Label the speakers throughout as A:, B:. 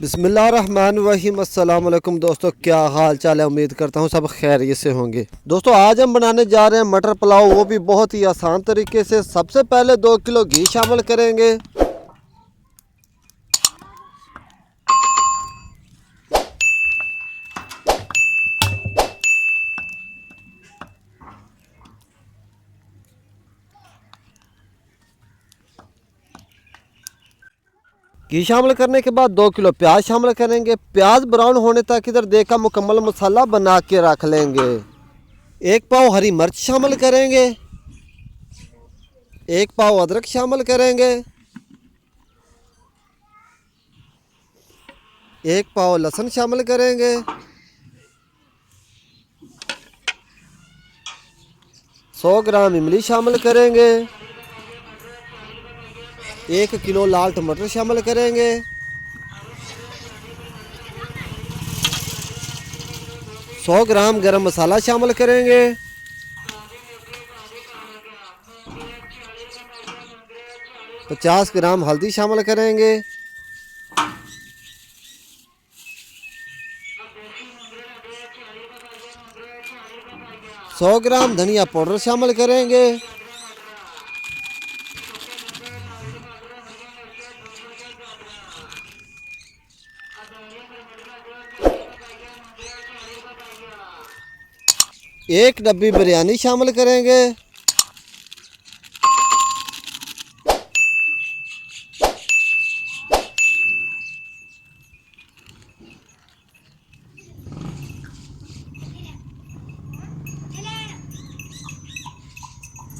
A: बिस्मिल्लाहिर्रहमानिर्रहीम। अस्सलाम वालेकुम दोस्तों, क्या हाल चाल है। उम्मीद करता हूँ सब खैरियत से होंगे। दोस्तों आज हम बनाने जा रहे हैं मटर पुलाव, वो भी बहुत ही आसान तरीके से। सबसे पहले 2 किलो घी शामिल करेंगे। घी शामिल करने के बाद 2 किलो प्याज शामिल करेंगे। प्याज ब्राउन होने तक इधर देखा मुकम्मल मसाला बना के रख लेंगे। 1 पाव हरी मिर्च शामिल करेंगे। 1 पाव अदरक शामिल करेंगे। 1 पाव लहसुन शामिल करेंगे। 100 ग्राम इमली शामिल करेंगे। 1 किलो लाल टमाटर शामिल करेंगे। 100 ग्राम गरम मसाला शामिल करेंगे। 50 ग्राम हल्दी शामिल करेंगे। 100 ग्राम धनिया पाउडर शामिल करेंगे। 1 डब्बी बिरयानी शामिल करेंगे।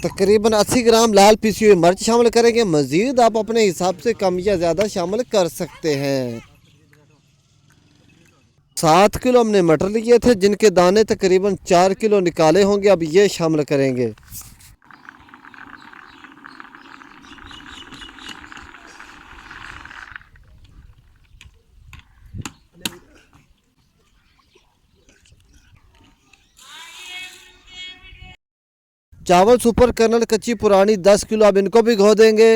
A: तकरीबन 80 ग्राम लाल पिसी हुई मिर्च शामिल करेंगे। मज़ीद आप अपने हिसाब से कम या ज़्यादा शामिल कर सकते हैं। 7 किलो हमने मटर लिए थे, जिनके दाने तकरीबन 4 किलो निकाले होंगे। अब ये शामिल करेंगे। चावल सुपर कर्नल कच्ची पुरानी 10 किलो, अब इनको भिगो देंगे।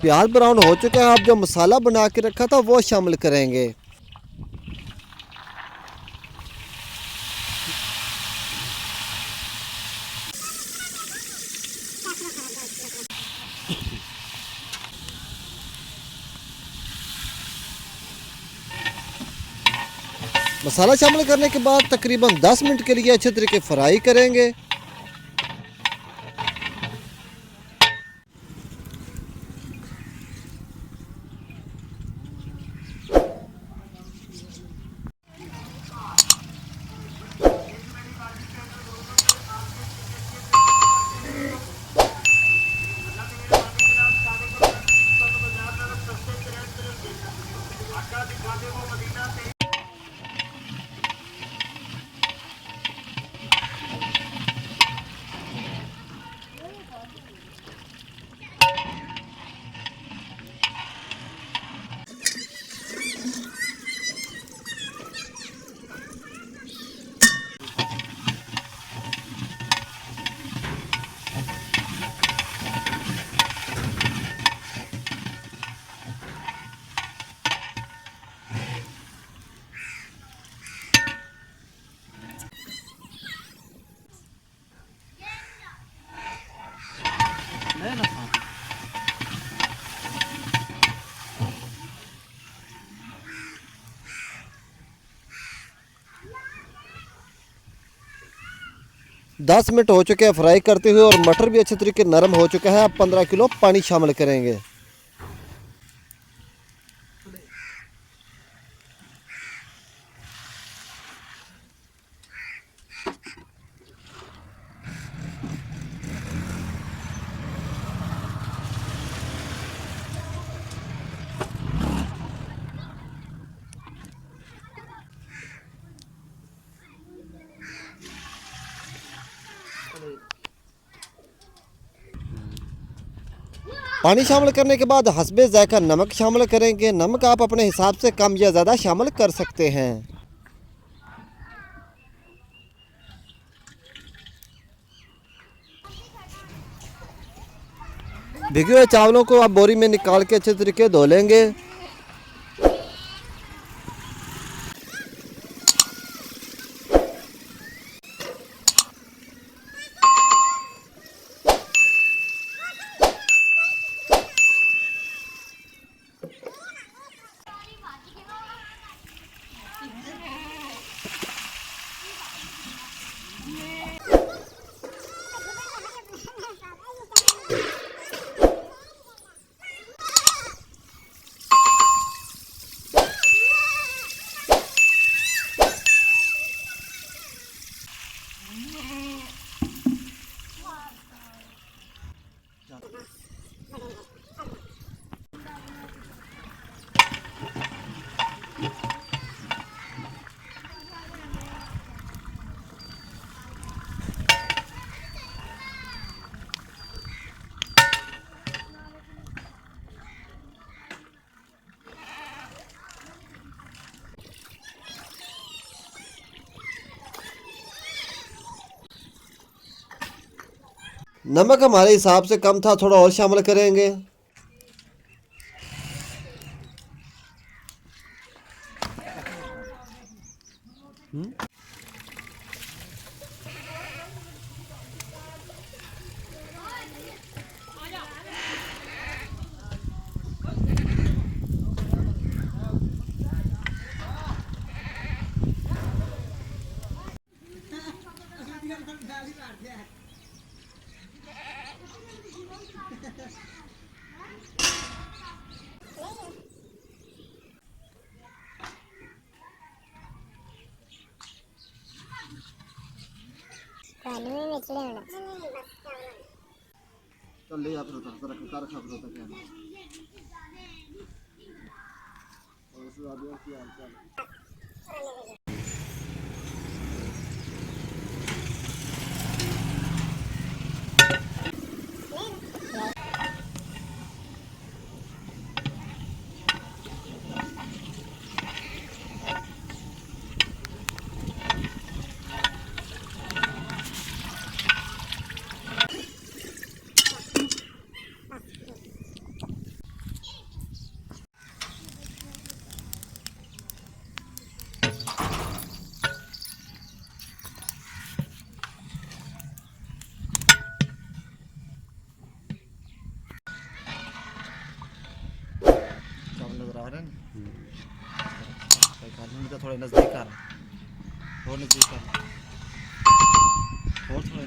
A: प्याज ब्राउन हो चुका है। अब जो मसाला बना के रखा था वो शामिल करेंगे। मसाला शामिल करने के बाद तकरीबन 10 मिनट के लिए अच्छे तरीके फ्राई करेंगे। 10 मिनट हो चुके हैं फ्राई करते हुए और मटर भी अच्छे तरीके नरम हो चुका है। अब 15 किलो पानी शामिल करेंगे। पानी शामिल करने के बाद हस्बे जायका नमक शामिल करेंगे। नमक आप अपने हिसाब से कम या ज़्यादा शामिल कर सकते हैं। भिगे हुए चावलों को आप बोरी में निकाल के अच्छे तरीके धो लेंगे। नमक हमारे हिसाब से कम था, थोड़ा और शामिल करेंगे। चल ले आप रोता जरा कार खा रोता क्या और उसके बाद क्या हाल चाल। नजर आ रहे हैं थोड़े नजदीक आ रहे और नजदीक आ और थोड़े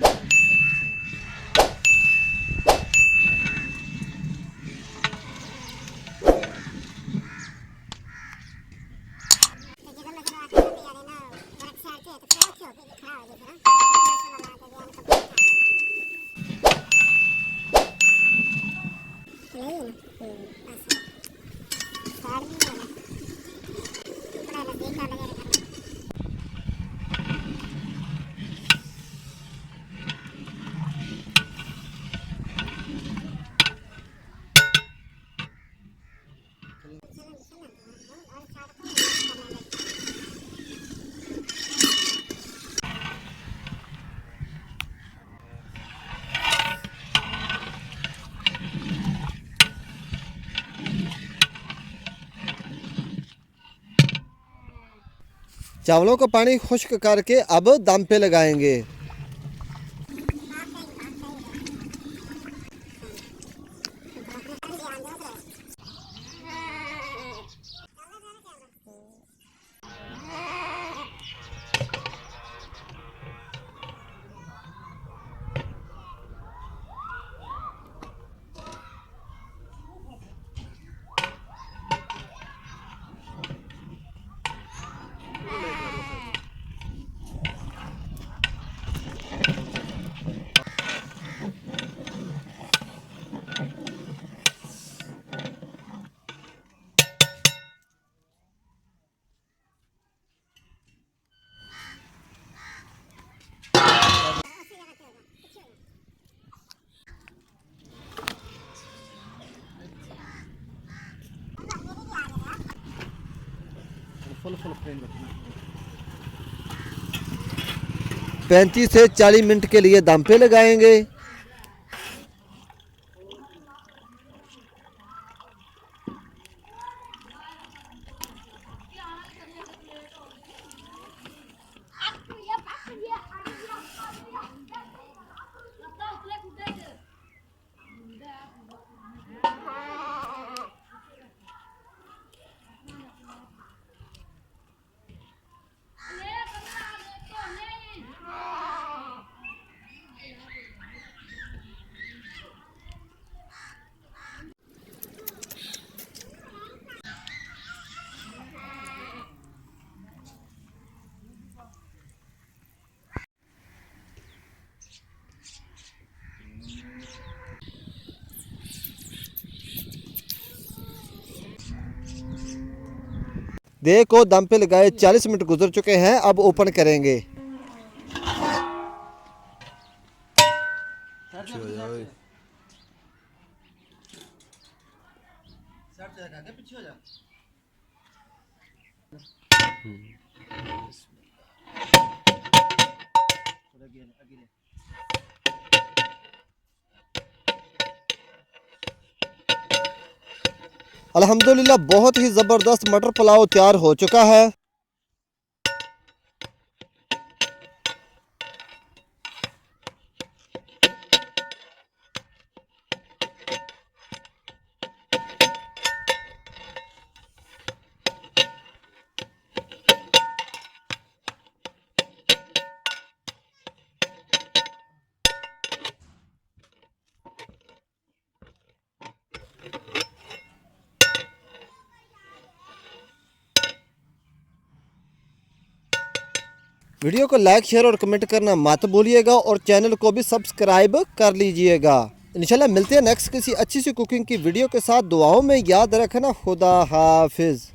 A: चावलों को पानी खुश्क करके अब दम पे लगाएंगे। फुल फ्लेम रखना। 35 से 40 मिनट के लिए दम पे लगाएंगे। देखो दम पे लगाए 40 मिनट गुजर चुके हैं। अब ओपन करेंगे। पीछे हो जा। अल्हम्दुलिल्लाह बहुत ही ज़बरदस्त मटर पुलाव तैयार हो चुका है। वीडियो को लाइक शेयर और कमेंट करना मत भूलिएगा और चैनल को भी सब्सक्राइब कर लीजिएगा। इंशाल्लाह मिलते हैं नेक्स्ट किसी अच्छी सी कुकिंग की वीडियो के साथ। दुआओं में याद रखना। खुदा हाफिज़।